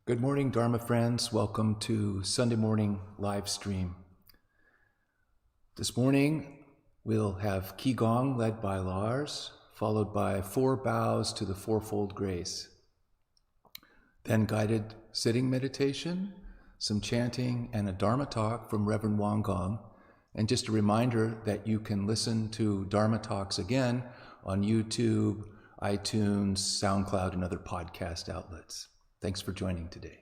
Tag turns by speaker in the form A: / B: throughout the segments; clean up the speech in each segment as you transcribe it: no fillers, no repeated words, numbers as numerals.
A: Good morning, Dharma friends. Welcome to Sunday morning live stream. This morning, we'll have Qi Gong led by Lars, followed by 4 bows to the Fourfold Grace. Then guided sitting meditation, some chanting, and a Dharma Talk from Reverend Gong. And just a reminder that you can listen to Dharma Talks again on YouTube, iTunes, SoundCloud, and other podcast outlets. Thanks for joining today.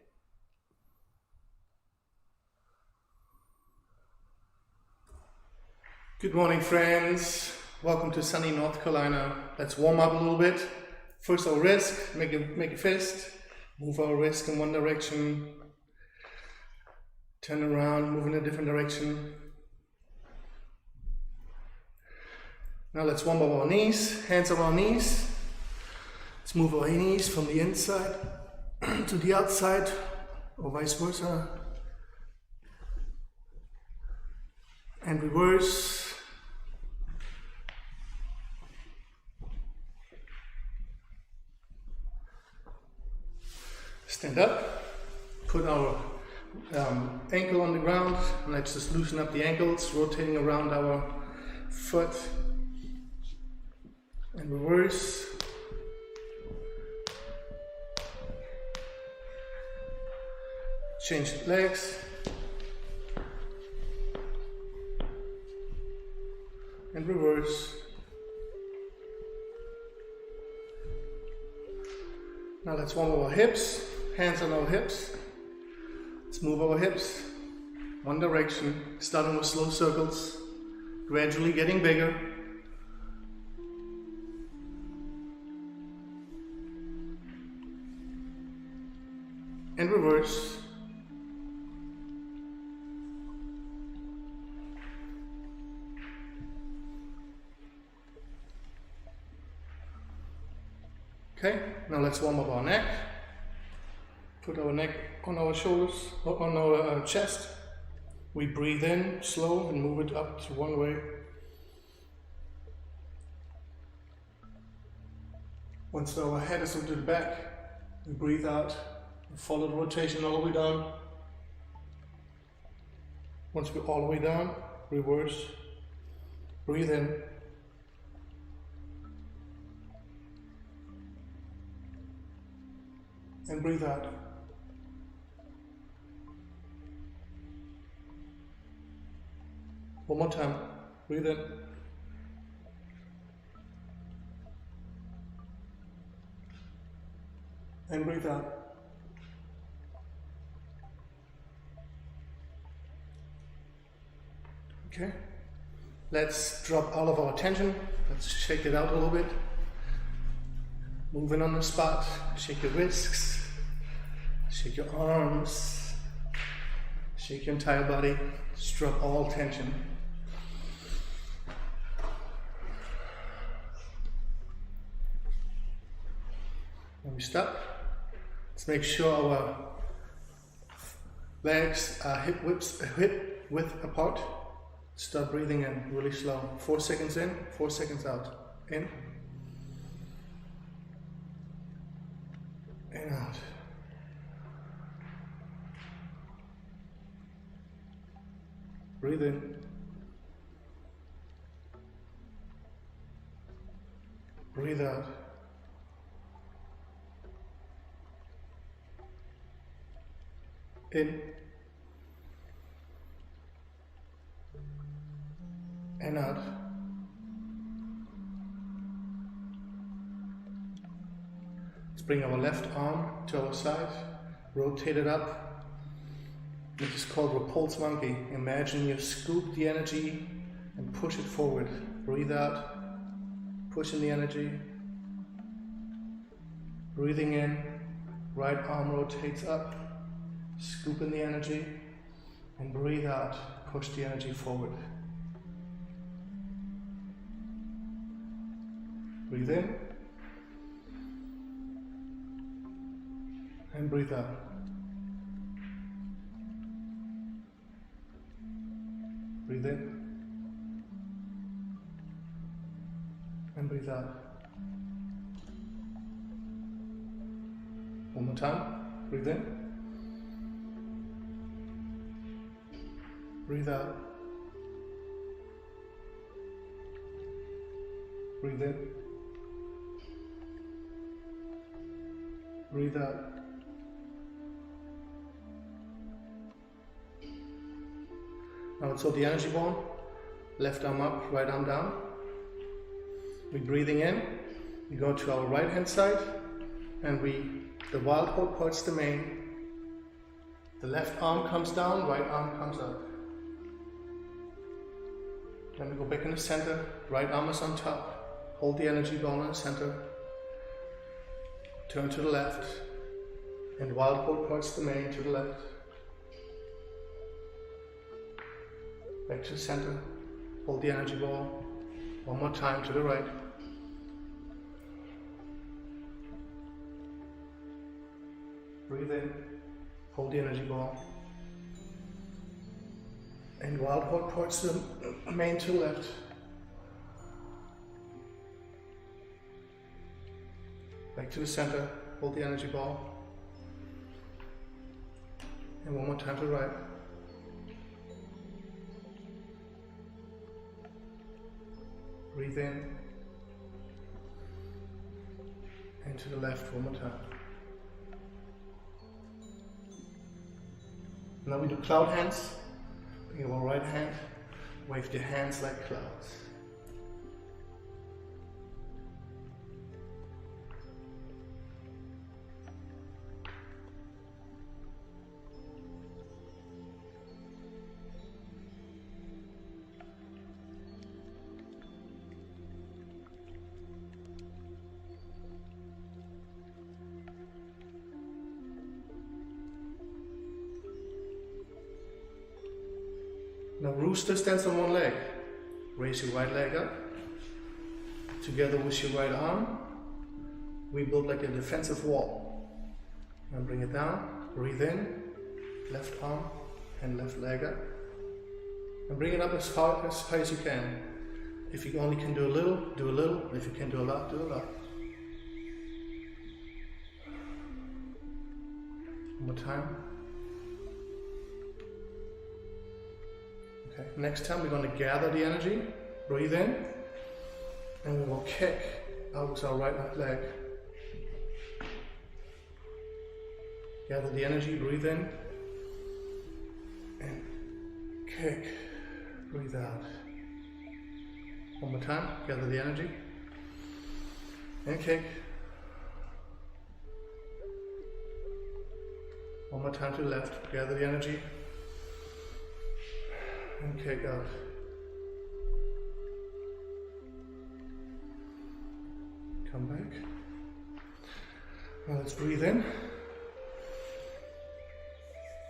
B: Good morning, friends. Welcome to sunny North Carolina. Let's warm up a little bit. First, our wrist. Make a fist. Move our wrist in one direction. Turn around, move in a different direction. Now let's warm up our knees. Hands on our knees. Let's move our knees from the inside to the outside, or vice versa. And reverse. Stand up. Put our ankle on the ground. And let's just loosen up the ankles, rotating around our foot. And reverse. Change the legs. And reverse. Now let's warm our hips. Hands on our hips. Let's move our hips one direction, starting with slow circles, gradually getting bigger. And reverse. Okay, now let's warm up our neck. Put our neck on our shoulders, or on our chest. We breathe in slow and move it up to one way. Once our head is into the back, we breathe out and follow the rotation all the way down. Once we're all the way down, reverse. Breathe in. And breathe out. One more time. Breathe in. And breathe out. Okay. Let's drop all of our tension. Let's shake it out a little bit. Move in on the spot. Shake your wrists. Shake your arms. Shake your entire body. Just drop all tension. When we stop, let's make sure our legs are hip width apart. Start breathing in really slow. 4 seconds in, 4 seconds out. In. And out. Breathe in. Breathe out. In. And out. Let's bring our left arm to our side, rotate it up. This is called repulse monkey. Imagine you scoop the energy and push it forward. Breathe out, pushing the energy. Breathing in, right arm rotates up, scooping the energy, and breathe out, push the energy forward. Breathe in and breathe out. Breathe in and breathe out. One more time. Breathe in. Breathe out. Breathe in. Breathe out. Now let's hold the energy ball. Left arm up, right arm down. We're breathing in. We go to our right hand side and the wild hold parts the main. The left arm comes down, right arm comes up. Then we go back in the center, right arm is on top. Hold the energy ball in the center. Turn to the left, and wild hold parts the main to the left. Back to the center, hold the energy ball. One more time to the right. Breathe in, hold the energy ball. And wild hold parts the main to the left. Back to the center, hold the energy ball. And one more time to the right. Breathe in. And to the left one more time. Now we do cloud hands. Bring our right hand, wave the hands like clouds. Now rooster stands on one leg. Raise your right leg up. Together with your right arm, we build like a defensive wall. And bring it down, breathe in, left arm and left leg up. And bring it up as high as you can. If you only can do a little, do a little. If you can do a lot, do a lot. One more time. Okay, next time we're going to gather the energy, breathe in, and we will kick out with our right leg. Gather the energy, breathe in, and kick, breathe out. One more time, gather the energy, and kick. One more time to the left, gather the energy, and kick out. Come back. Now let's breathe in.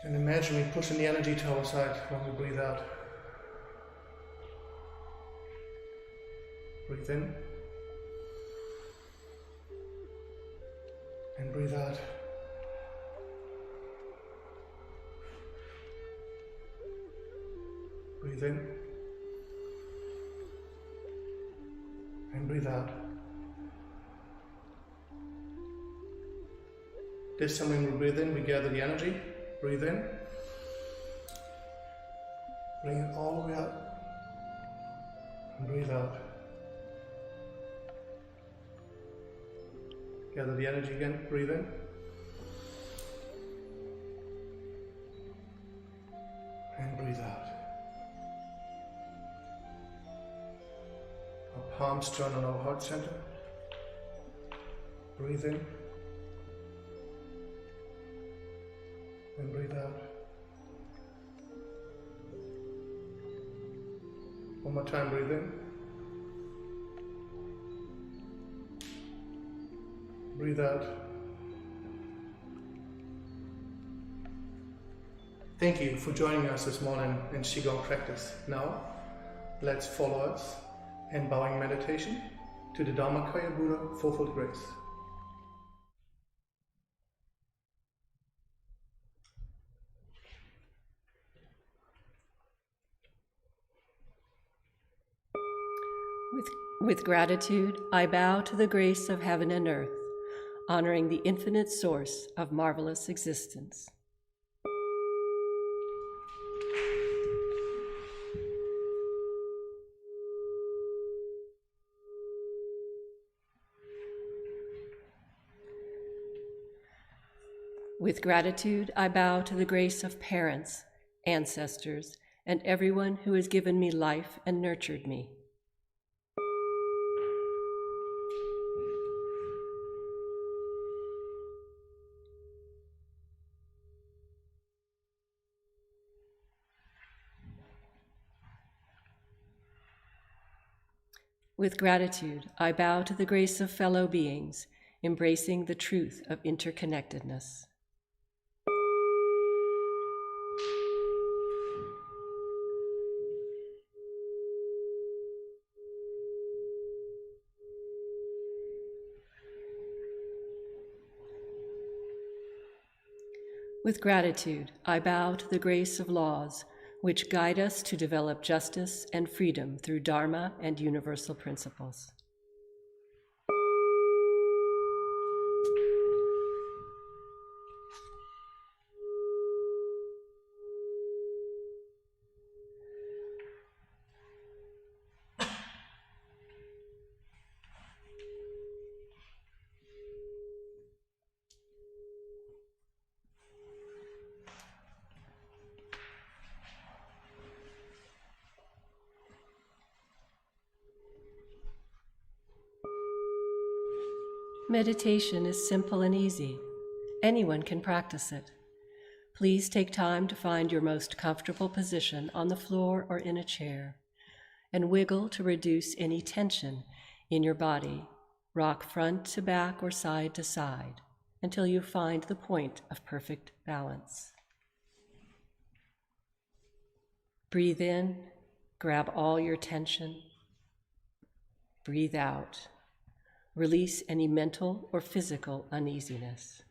B: And imagine we pushing the energy to our side when we breathe out. Breathe in. And breathe out. Breathe in. And breathe out. This time when we breathe in, we gather the energy. Breathe in. Bring it all the way up. And breathe out. Gather the energy again. Breathe in. And breathe out. Our palms turn on our heart center. Breathe in. And breathe out. One more time, breathe in. Breathe out. Thank you for joining us this morning in Qi Gong practice. Now, let's follow us in bowing meditation to the Dharmakaya Buddha Fourfold Grace.
C: With gratitude, I bow to the grace of heaven and earth, honoring the infinite source of marvelous existence. With gratitude, I bow to the grace of parents, ancestors, and everyone who has given me life and nurtured me. With gratitude, I bow to the grace of fellow beings, embracing the truth of interconnectedness. With gratitude, I bow to the grace of laws, which guide us to develop justice and freedom through Dharma and universal principles. Meditation is simple and easy. Anyone can practice it. Please take time to find your most comfortable position on the floor or in a chair, and wiggle to reduce any tension in your body. Rock front to back or side to side until you find the point of perfect balance. Breathe in, grab all your tension. Breathe out. Release any mental or physical uneasiness.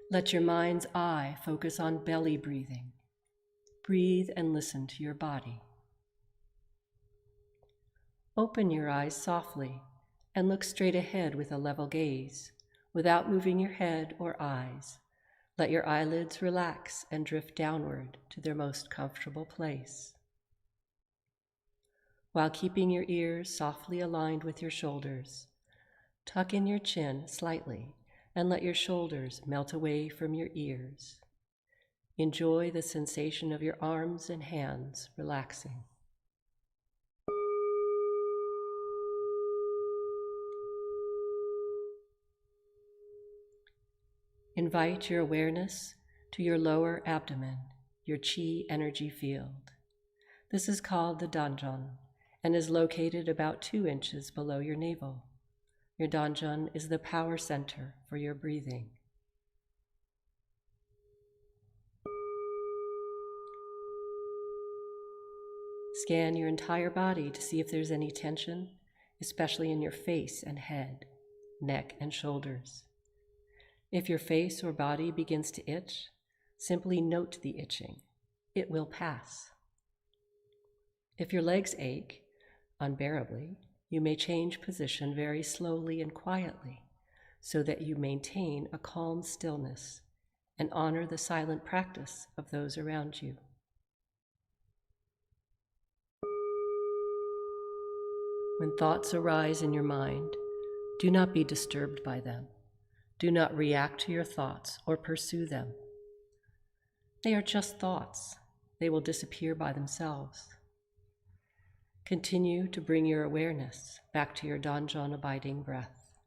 C: Let your mind's eye focus on belly breathing. Breathe and listen to your body. Open your eyes softly and look straight ahead with a level gaze, without moving your head or eyes. Let your eyelids relax and drift downward to their most comfortable place. While keeping your ears softly aligned with your shoulders, tuck in your chin slightly and let your shoulders melt away from your ears. Enjoy the sensation of your arms and hands relaxing. Invite your awareness to your lower abdomen, your Qi energy field. This is called the Danzhong and is located about 2 inches below your navel. Your Danzhong is the power center for your breathing. Scan your entire body to see if there's any tension, especially in your face and head, neck and shoulders. If your face or body begins to itch, simply note the itching. It will pass. If your legs ache unbearably, you may change position very slowly and quietly so that you maintain a calm stillness and honor the silent practice of those around you. When thoughts arise in your mind, do not be disturbed by them. Do not react to your thoughts or pursue them. They are just thoughts. They will disappear by themselves. Continue to bring your awareness back to your Danzhong abiding breath.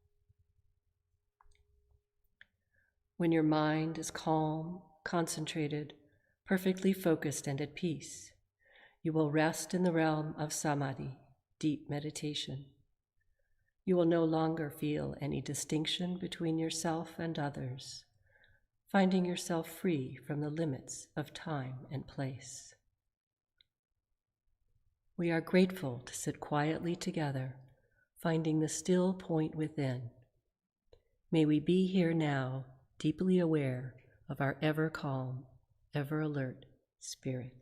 C: When your mind is calm, concentrated, perfectly focused and at peace, you will rest in the realm of samadhi, deep meditation. You will no longer feel any distinction between yourself and others, finding yourself free from the limits of time and place. We are grateful to sit quietly together, finding the still point within. May we be here now, deeply aware of our ever calm, ever alert spirit.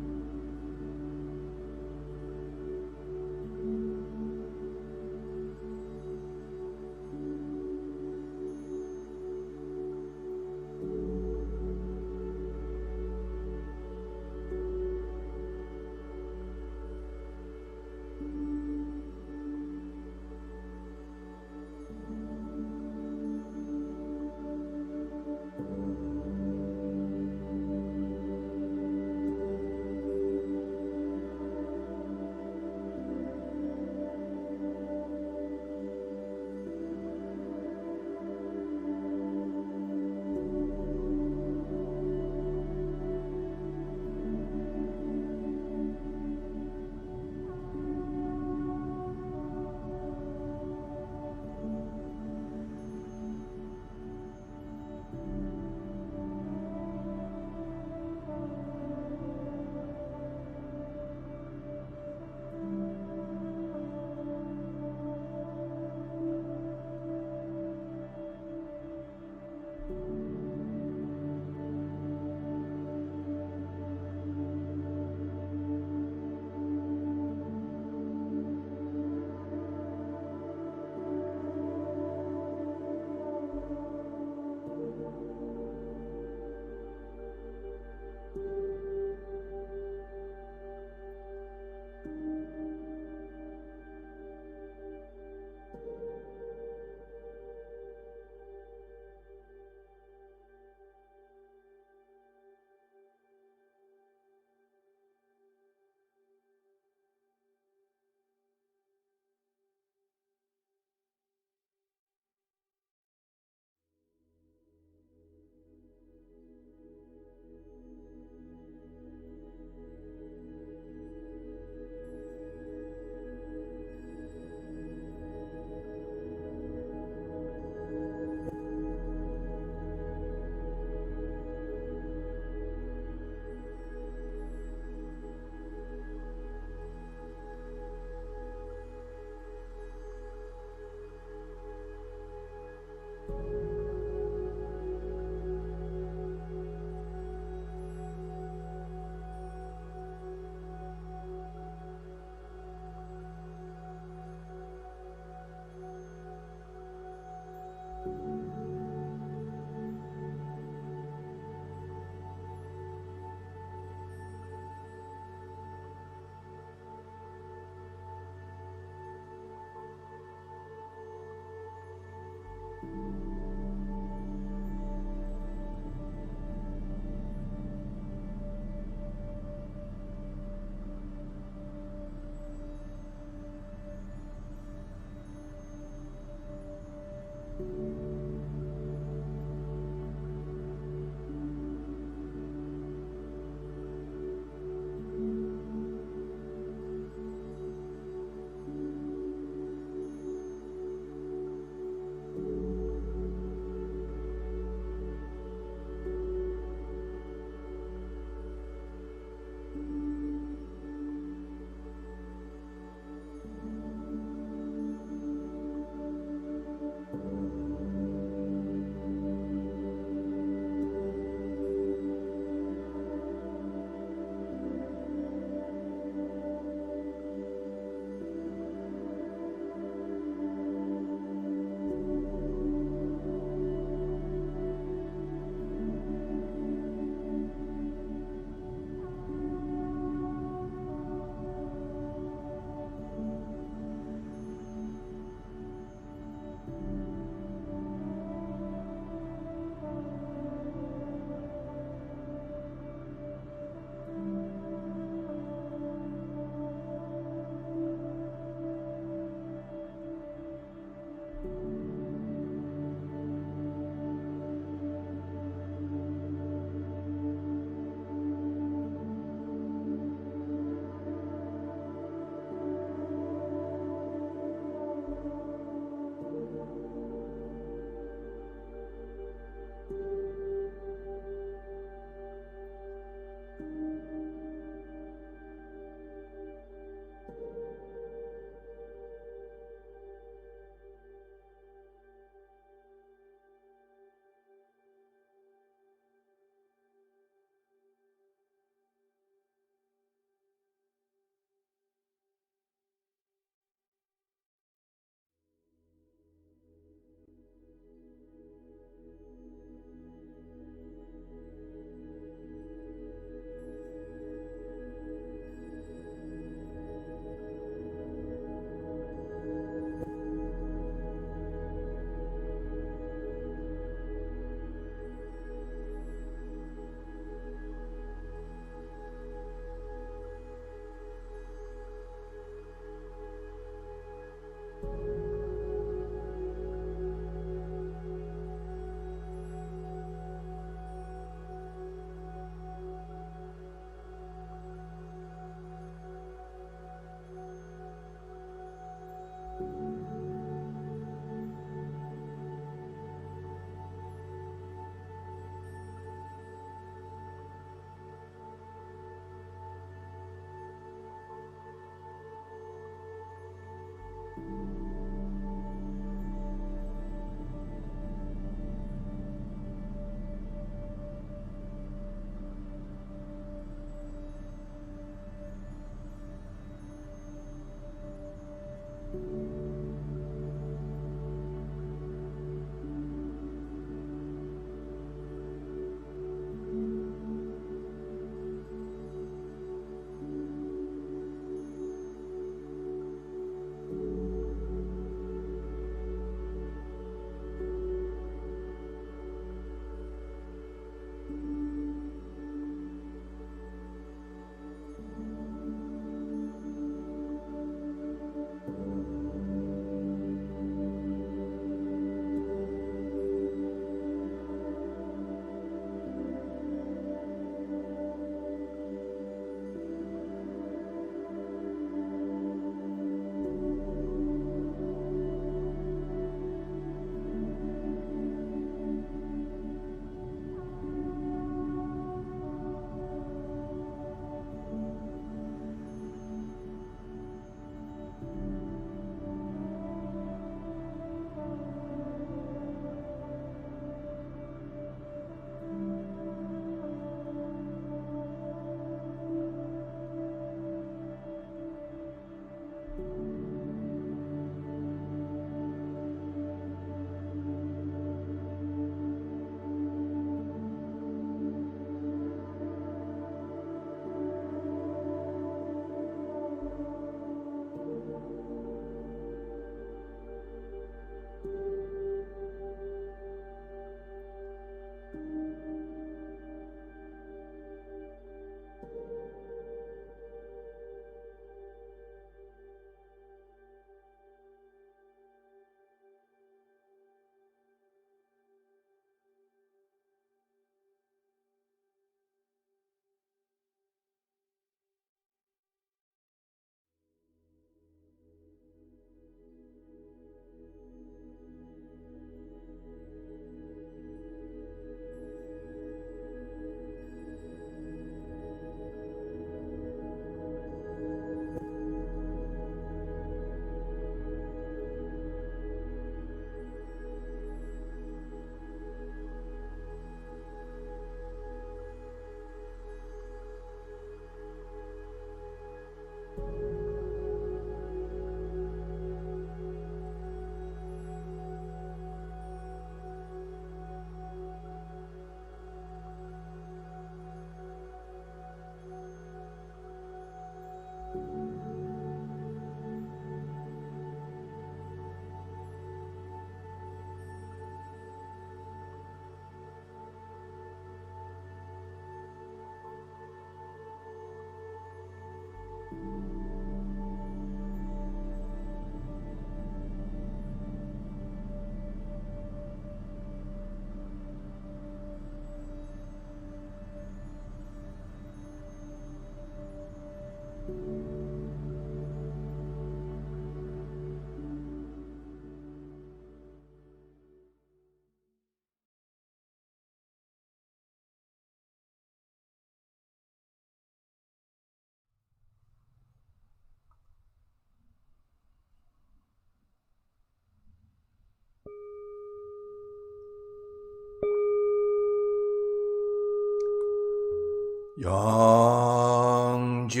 A: Yongju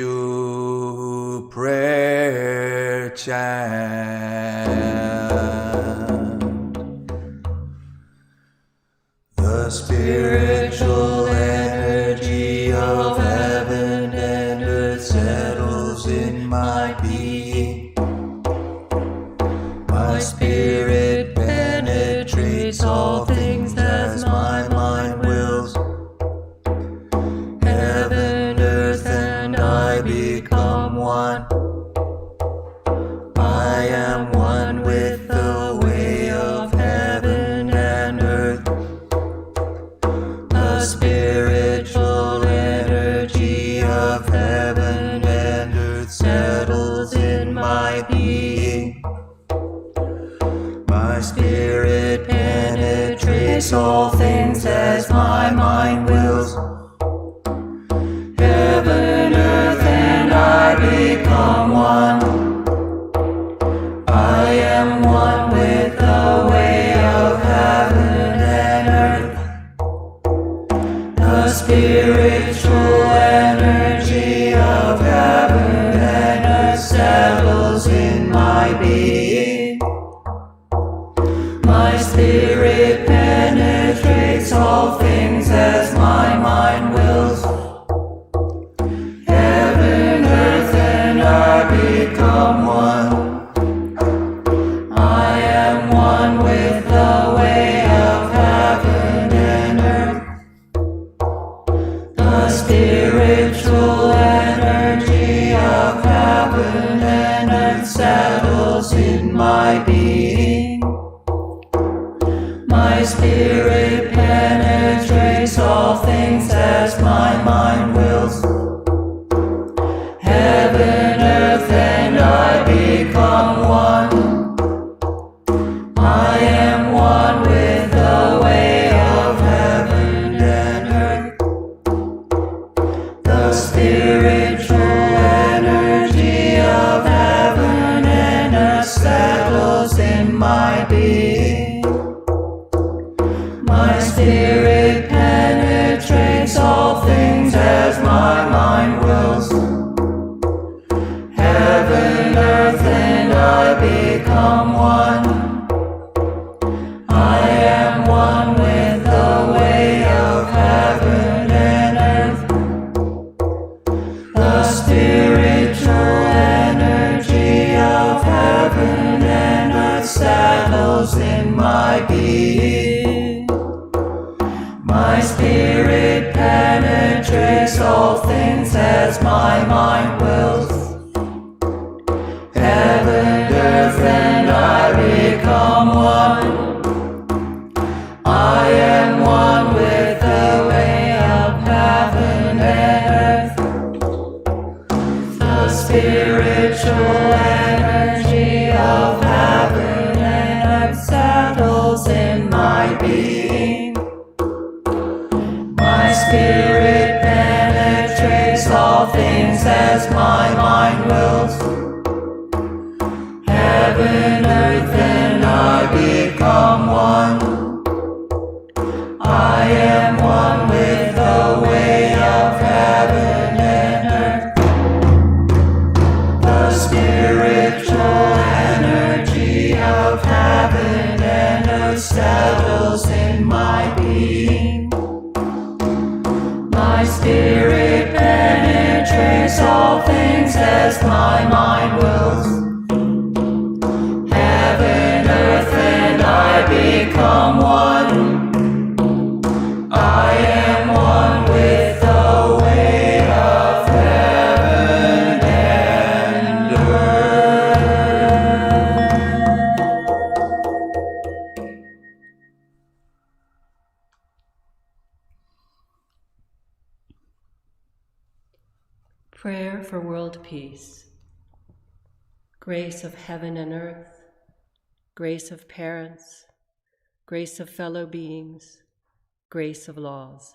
A: prayer chant. The spiritual energy of heaven and earth settles in my being. My spirit penetrates all things as my mind wills. Heaven, earth, and I become one. I am one with the way of heaven and earth. The spiritual energy of heaven and earth settles in my being. My spirit penetrates all things as my mind wills. Heaven, earth, and I become one. I am one with the way of heaven and earth. The spiritual energy of heaven and earth settles in my being. My spirit penetrates all things as my mind wills. Heaven, earth, and I become one. I am one with the way of heaven and earth. The spiritual energy of heaven and earth settles in my being. My spirit penetrates all things as my mind wills. Heaven, earth, and I become one. I am one with the way of heaven and earth. The spiritual energy of heaven and earth settles in my being. My spirit penetrates all things as my mind wills. Heaven, earth, and I become one. I am one with the way of heaven and earth. The spiritual energy of heaven and earth settles in my being. My spirit penetrates all things as my mind wills. Heaven, earth, and I become one. I am one with the way of heaven and earth. The spiritual energy of heaven and earth settles in my being. My spirit penetrates all things as my mind wills. Heaven, earth, and I become one. I am one with the way of heaven and earth. The spiritual energy of heaven and earth settles in my being. My spirit penetrates all things as my mind wills. Heaven, earth, and I become one. I am one with the way of heaven and earth.
C: Prayer for world peace. Grace of heaven and earth, grace of parents, grace of fellow beings, grace of laws.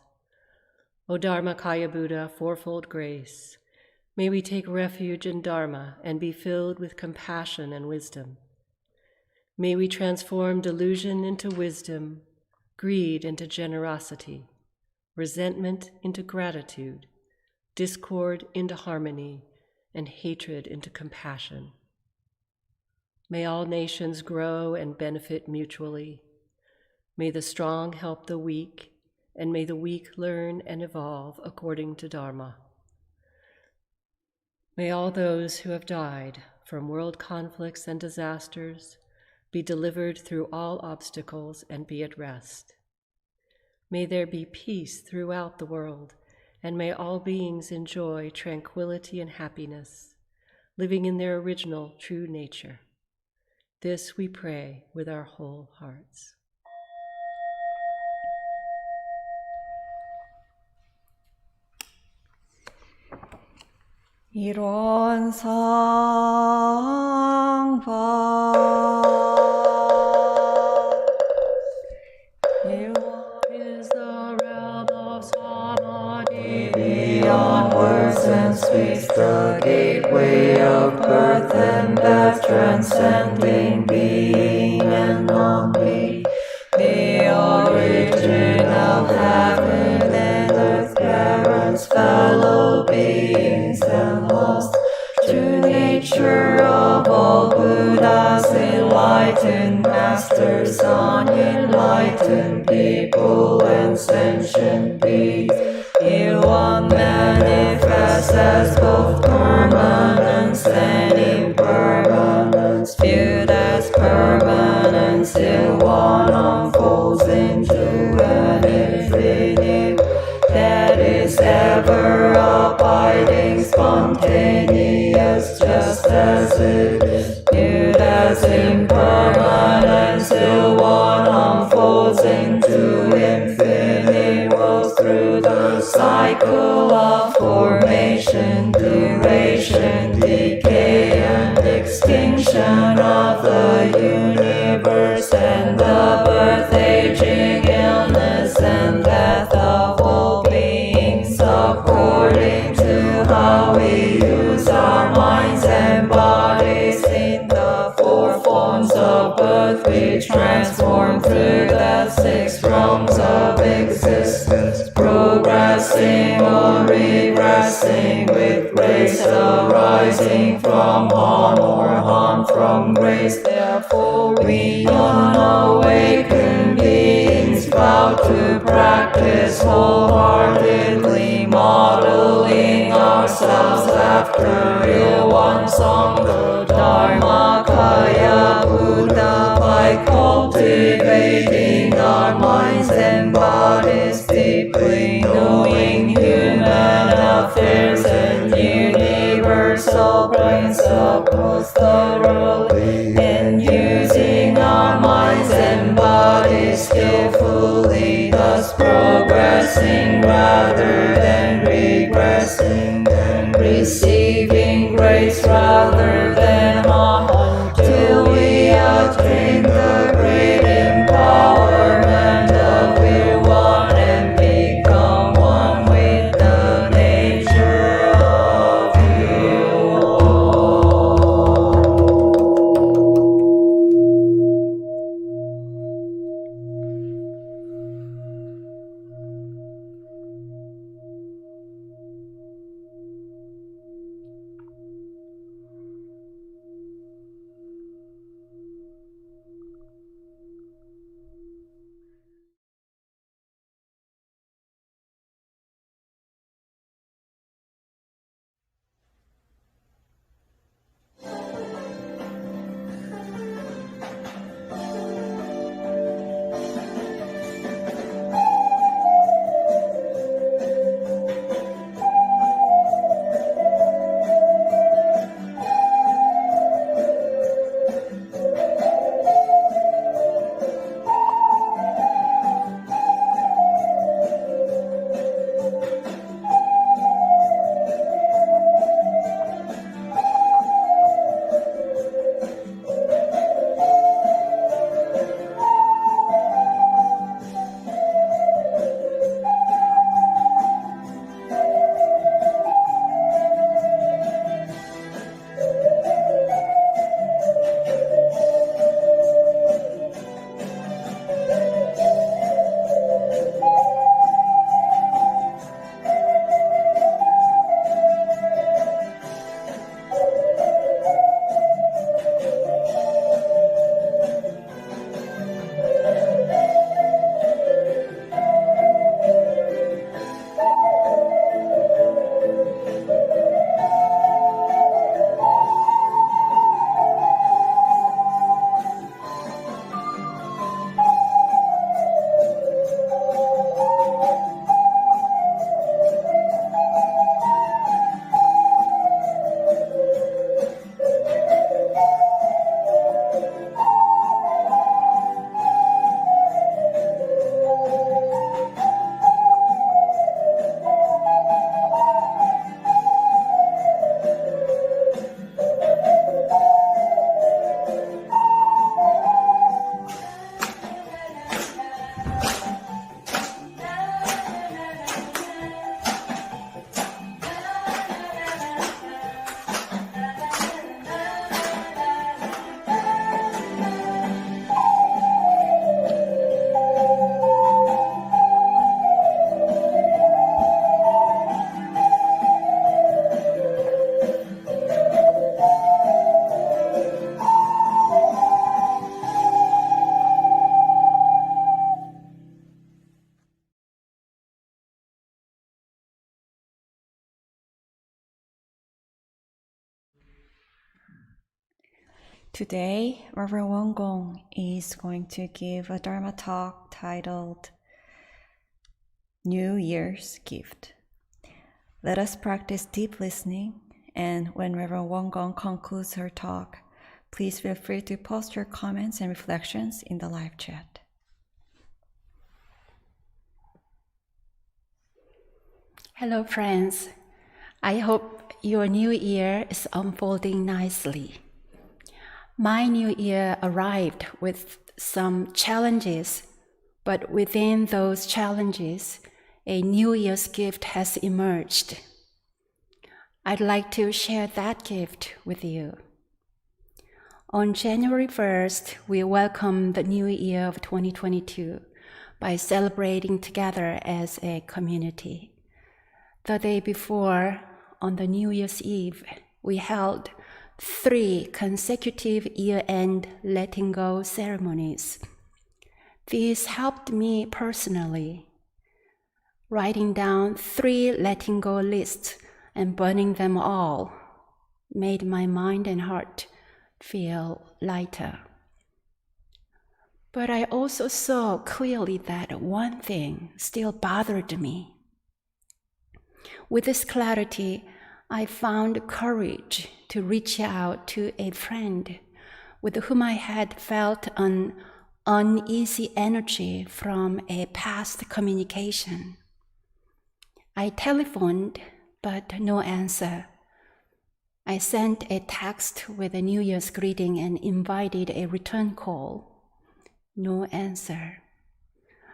C: O Dharmakaya Buddha, fourfold grace, may we take refuge in Dharma and be filled with compassion and wisdom. May we transform delusion into wisdom, greed into generosity, resentment into gratitude, discord into harmony, and hatred into compassion. May all nations grow and benefit mutually. May the strong help the weak, and may the weak learn and evolve according to Dharma. May all those who have died from world conflicts and disasters be delivered through all obstacles and be at rest. May there be peace throughout the world, and may all beings enjoy tranquility and happiness, living in their original true nature. This we pray with our whole hearts.
D: 이론 상파
C: What is the realm of samadhi?
D: beyond words and speech, the gateway of birth and death, transcending being and non-being, the origin of heaven and earth, parents, fellow beings, and lost true nature of all Buddhas, enlightened masters, unenlightened people, and sentient beings. You one manifest as both permanence and impermanence, viewed as permanence till one unfolds into an infinite that is ever abiding, spontaneous, just as it is, viewed as impermanence till one unfolds into infinite worlds through the cycle of formation, duration, decay, and extinction of the universe, and the birth, aging, illness, and death of all beings, according to how we use our minds and bodies in the four forms of birth, we transform through the six realms of existence, progressing or regressing with grace arising from harm or harm from grace. Therefore we unawakened beings vow to practice wholeheartedly, modeling ourselves after Ilwan Sangha Dharmakaya Buddha, by cultivating our minds and bodies deeply, knowing human affairs and universal principles thoroughly, and using our minds and bodies skillfully, thus progressing rather than regressing, and receiving grace rather than harm, until we attain the great empowerment of Ilwan and become one with the nature of Today, Reverend Gong is going to give a Dharma talk titled New Year's Gift. Let us practice deep listening, and when Reverend Gong concludes her talk, please feel free to post your comments and reflections in the live chat.
E: Hello, friends. I hope your new year is unfolding nicely. My new year arrived with some challenges, but within those challenges, a New Year's gift has emerged. I'd like to share that gift with you. On January 1st, we welcome the new year of 2022 by celebrating together as a community. The day before, on the New Year's Eve, we held 3 consecutive year-end letting go ceremonies. These helped me personally. Writing down 3 letting go lists and burning them all made my mind and heart feel lighter. But I also saw clearly that one thing still bothered me. With this clarity, I found courage to reach out to a friend with whom I had felt an uneasy energy from a past communication. I telephoned, but no answer. I sent a text with a New Year's greeting and invited a return call. No answer.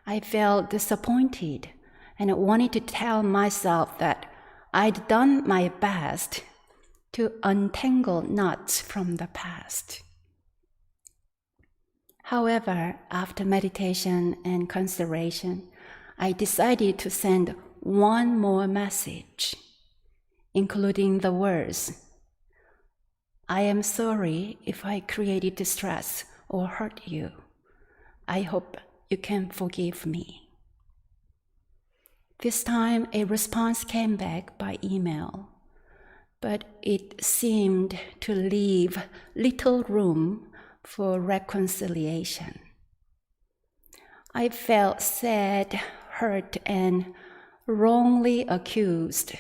E: I felt disappointed and wanted to tell myself that I'd done my best to untangle knots from the past. However, after meditation and consideration, I decided to send one more message, including the words, "I am sorry if I created distress or hurt you. I hope you can forgive me." This time, a response came back by email, but it seemed to leave little room for reconciliation. I felt sad, hurt, and wrongly accused.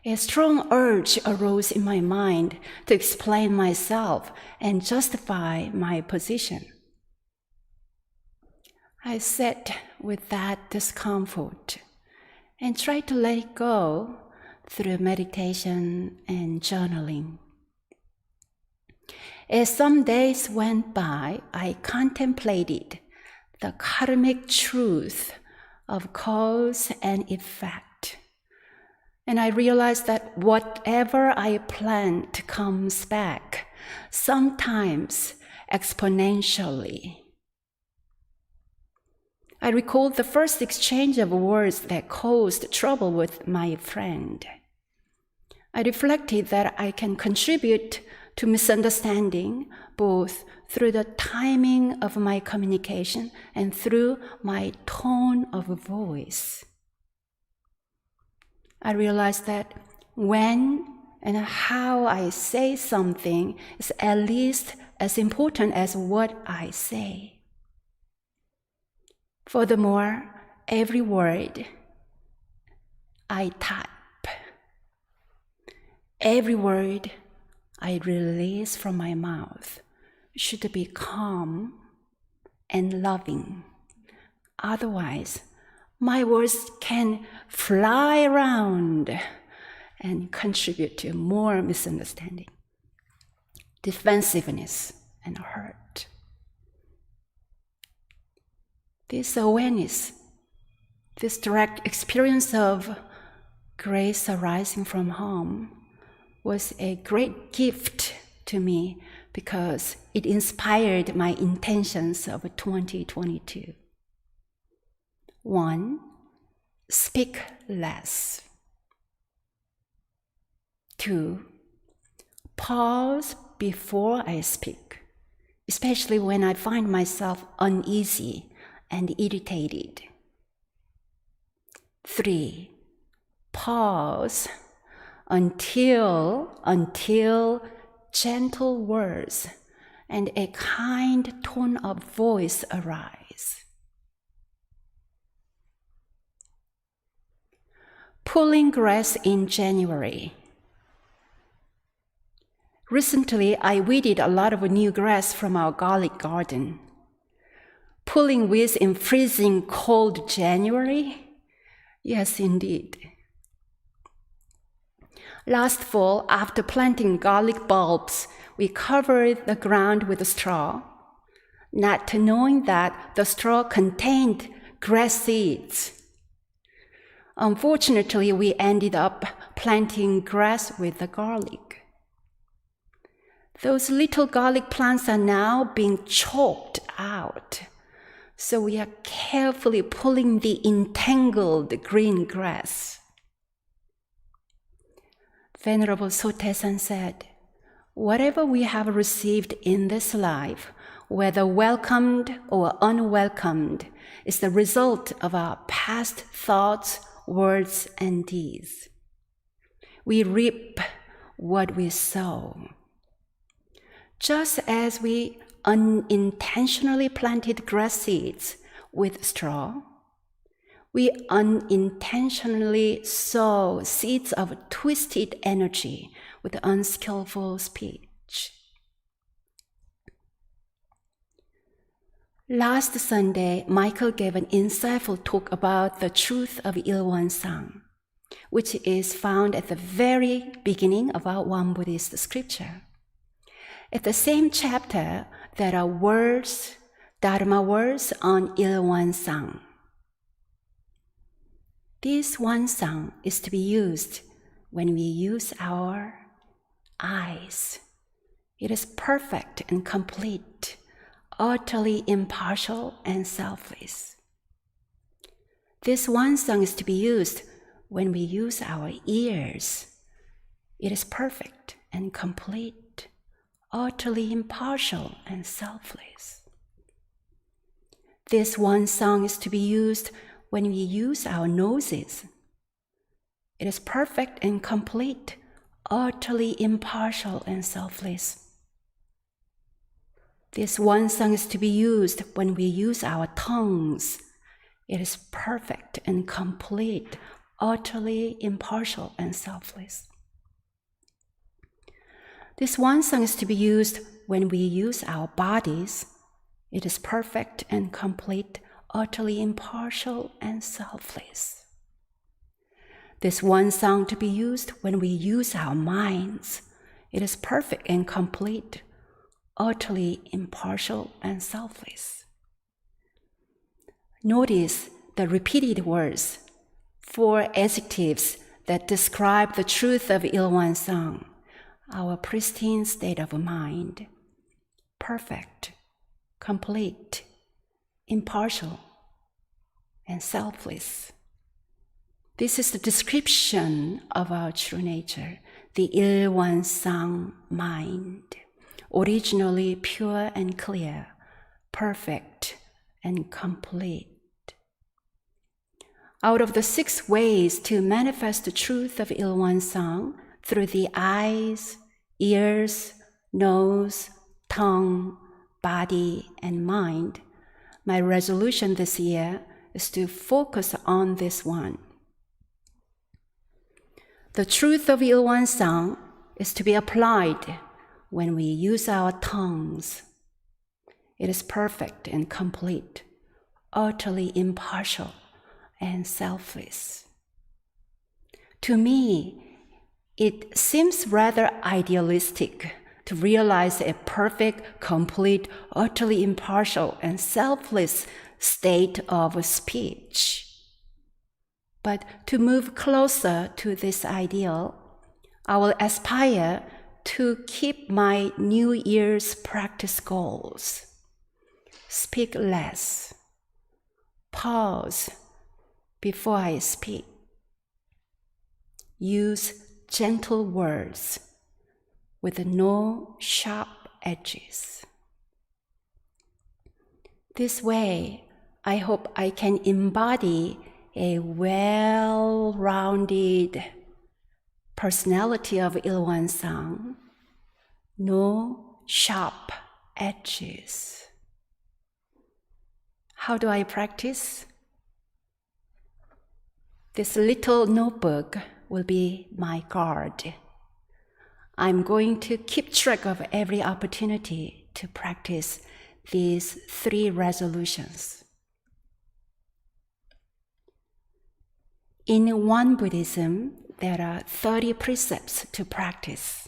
E: A strong urge arose in my mind to explain myself and justify my position. I sat with that discomfort and tried to let it go through meditation and journaling. As some days went by, I contemplated the karmic truth of cause and effect. And I realized that whatever I plant comes back, sometimes exponentially. I recalled the first exchange of words that caused trouble with my friend. I reflected that I can contribute to misunderstanding both through the timing of my communication and through my tone of voice. I realized that when and how I say something is at least as important as what I say. Furthermore, every word I type, every word I release from my mouth should be calm and loving. Otherwise, my words can fly around and contribute to more misunderstanding, defensiveness, and hurt. This awareness, this direct experience of grace arising from home was a great gift to me because it inspired my intentions of 2022. 1, speak less. 2, pause before I speak, especially when I find myself uneasy and irritated. 3, pause until gentle words and a kind tone of voice arise. Pulling grass in January. Recently, I weeded a lot of new grass from our garlic garden. Pulling weeds in freezing cold January? Yes, indeed. Last fall, after planting garlic bulbs, we covered the ground with straw, not knowing that the straw contained grass seeds. Unfortunately, we ended up planting grass with the garlic. Those little garlic plants are now being choked out, so we are carefully pulling the entangled green grass. Venerable Sotaesan said, "Whatever we have received in this life, whether welcomed or unwelcomed, is the result of our past thoughts, words, and deeds. We reap what we sow. Just as we unintentionally planted grass seeds with straw, we unintentionally sow seeds of twisted energy with unskillful speech." Last Sunday, Michael gave an insightful talk about the truth of Ilwon-sang, which is found at the very beginning of our One Buddhist scripture. At the same chapter, there are words, Dharma words on Ilwon-sang. This wontempleNC is to be used when we use our eyes. It is perfect and complete, utterly impartial and selfless. This wontempleNC is to be used when we use our ears. It is perfect and complete, utterly impartial and selfless. This wontempleNC is to be used when we use our noses. It is perfect and complete, utterly impartial and selfless. This wontempleNC is to be used when we use our tongues. It is perfect and complete, utterly impartial and selfless. This wontempleNC is to be used when we use our bodies. It is perfect and complete, utterly impartial and selfless. This wontempleNC to be used when we use our minds. It is perfect and complete, utterly impartial and selfless. Notice the repeated words, 4 adjectives that describe the truth of Ilwon-sang, our pristine state of mind: perfect, complete, impartial, and selfless. This is the description of our true nature, the Ilwon-sang mind, originally pure and clear, perfect and complete. Out of the 6 ways to manifest the truth of Ilwon-sang through the eyes, ears, nose, tongue, body, and mind, my resolution this year is to focus on this one. The truth of Ilwon-sang is to be applied when we use our tongues. It is perfect and complete, utterly impartial and selfless. To me, it seems rather idealistic to realize a perfect, complete, utterly impartial, and selfless state of speech. But to move closer to this ideal, I will aspire to keep my New Year's practice goals. Speak less. Pause before I speak. Use gentle words with no sharp edges. This way, I hope I can embody a well-rounded personality of Ilwon-sang, no sharp edges. How do I practice? This little notebook will be my guard. I'm going to keep track of every opportunity to practice these 3 resolutions. In Won Buddhism, there are 30 precepts to practice.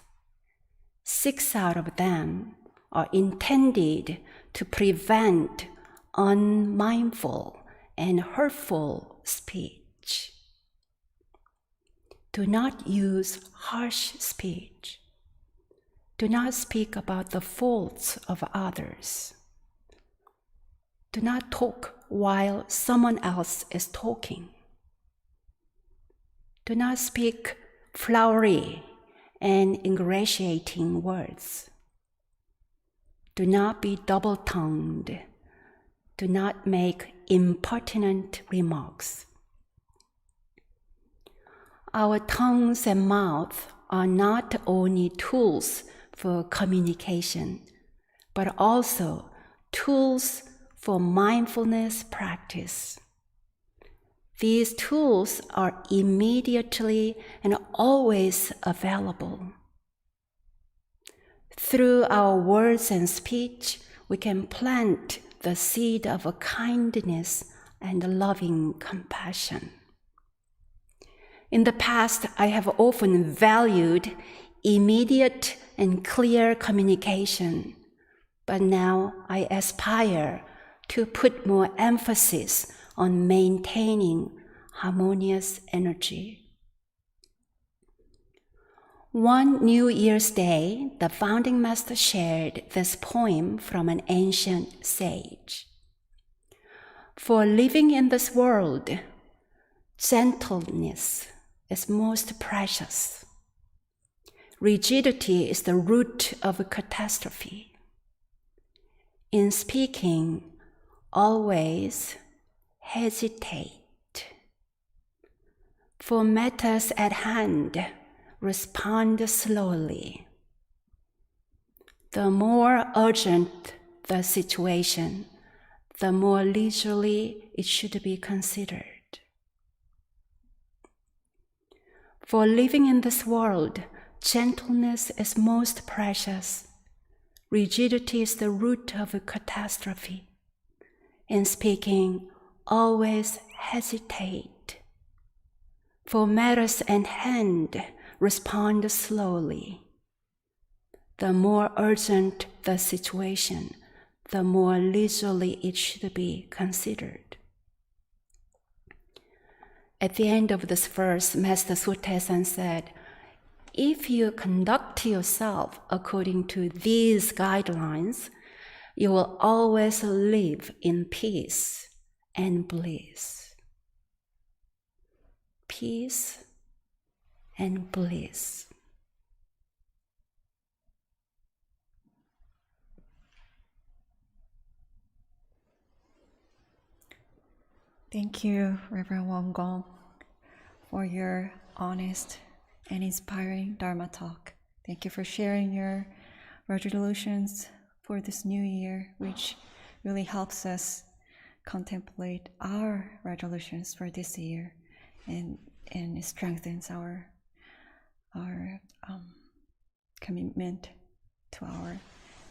E: 6 out of them are intended to prevent unmindful and hurtful speech. Do not use harsh speech. Do not speak about the faults of others. Do not talk while someone else is talking. Do not speak flowery and ingratiating words. Do not be double-tongued. Do not make impertinent remarks. Our tongues and mouth are not only tools for communication, but also tools for mindfulness practice. These tools are immediately and always available. Through our words and speech, we can plant the seed of kindness and loving compassion. In the past, I have often valued immediate and clear communication, but now I aspire to put more emphasis on maintaining harmonious energy. One New Year's Day, the founding master shared this poem from an ancient sage. For living in this world, gentleness is most precious. Rigidity is the root of catastrophe. In speaking, always hesitate. For matters at hand, respond slowly. The more urgent the situation, the more leisurely it should be considered. For living in this world, gentleness is most precious. Rigidity is the root of a catastrophe. In speaking, always hesitate. For matters at hand, respond slowly. The more urgent the situation, the more leisurely it should be considered. At the end of this verse, Master Suttesan said, if you conduct yourself according to these guidelines, you will always live in peace and bliss. Peace and bliss.
D: Thank you, Reverend Won Gong, for your honest and inspiring Dharma talk. Thank you for sharing your resolutions for this new year, which really helps us contemplate our resolutions for this year, and it strengthens our commitment to our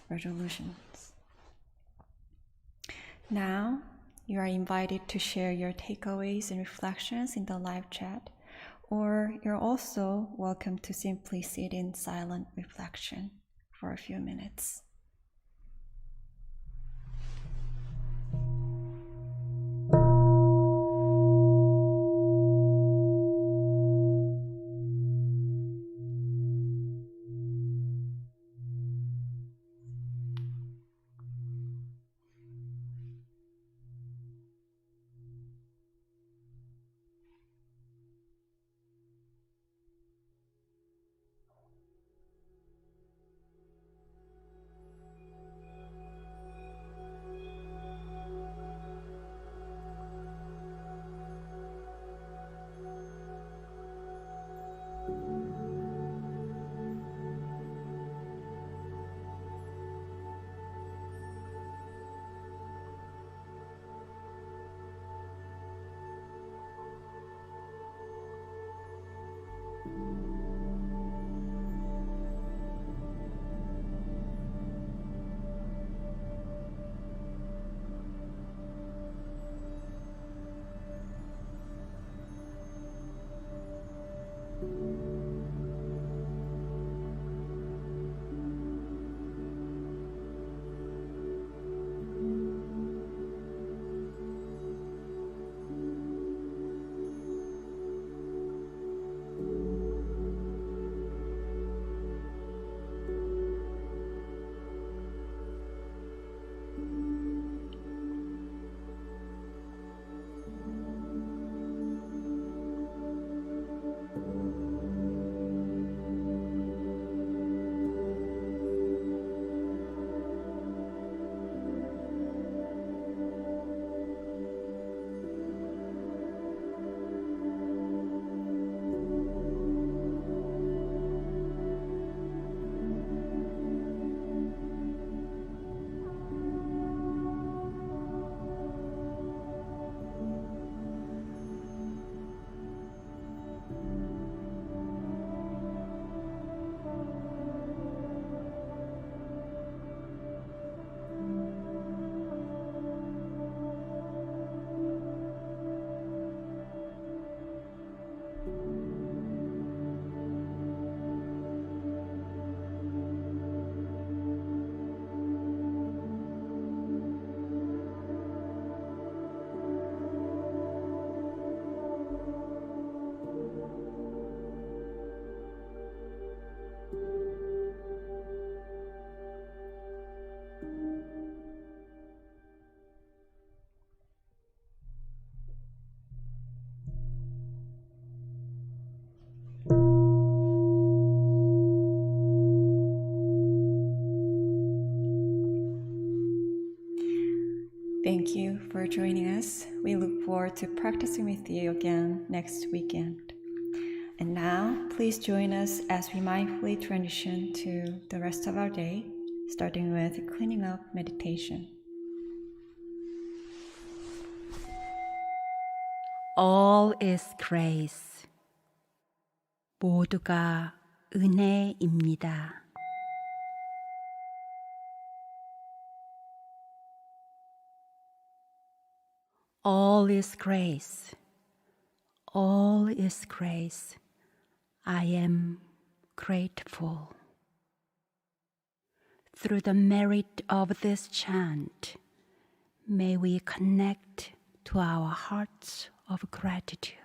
D: resolutions. Now, you are invited to share your takeaways and reflections in the live chat, or you're also welcome to simply sit in silent reflection for a few minutes. you for joining us. We look forward to practicing with you again next weekend. And now, please join us as we mindfully transition to the rest of our day, starting with cleaning up meditation.
E: All is grace. 모두가 은혜입니다. All is grace. All is grace. I am grateful. Through the merit of this chant, may we connect to our hearts of gratitude.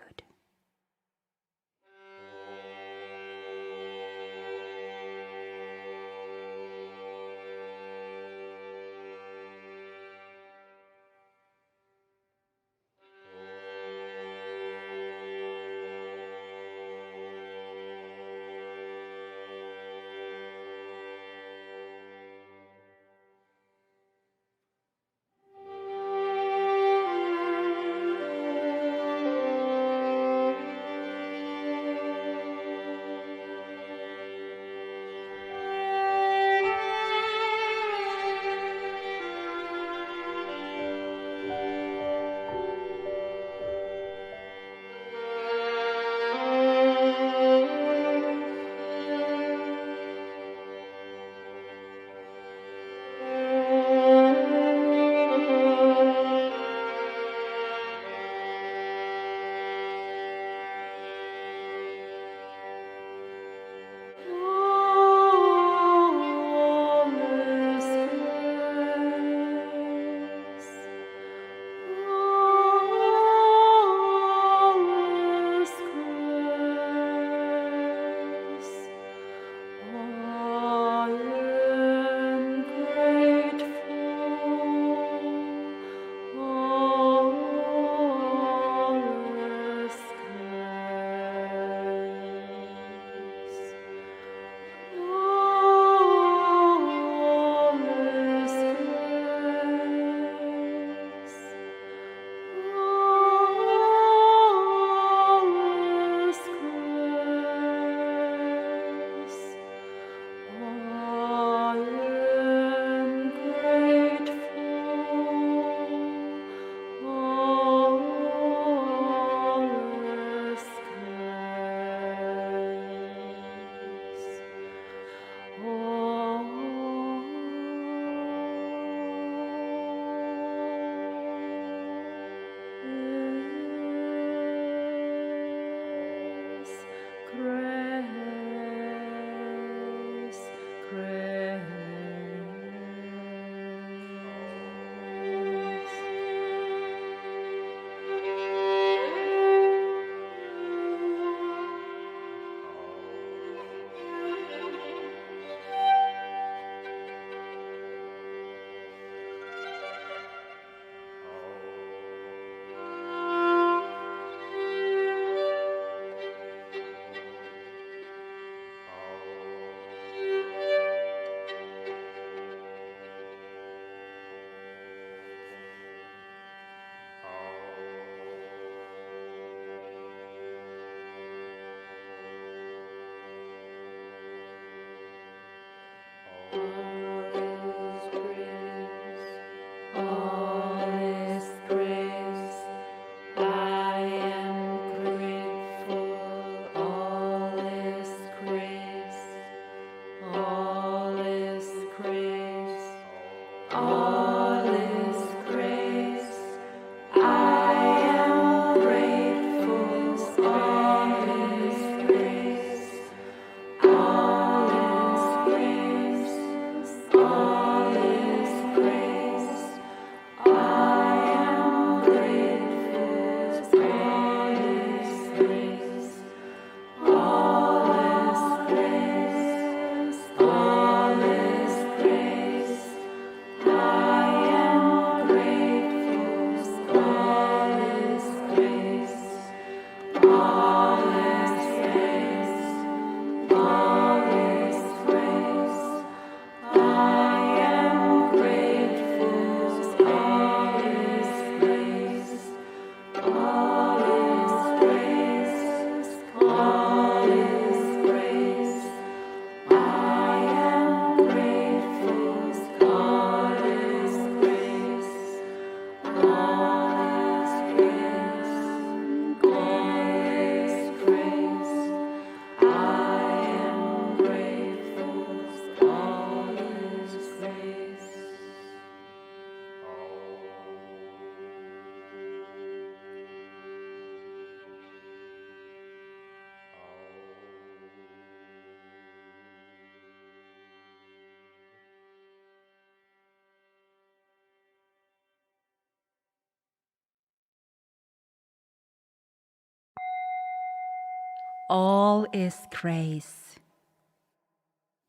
E: All is grace.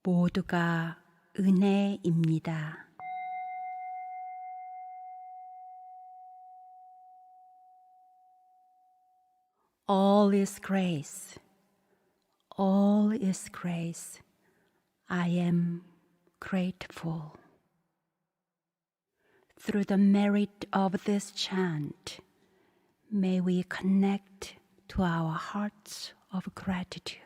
E: 모두가 은혜입니다. All is grace. All is grace. I am grateful. Through the merit of this chant, may we connect to our hearts of gratitude.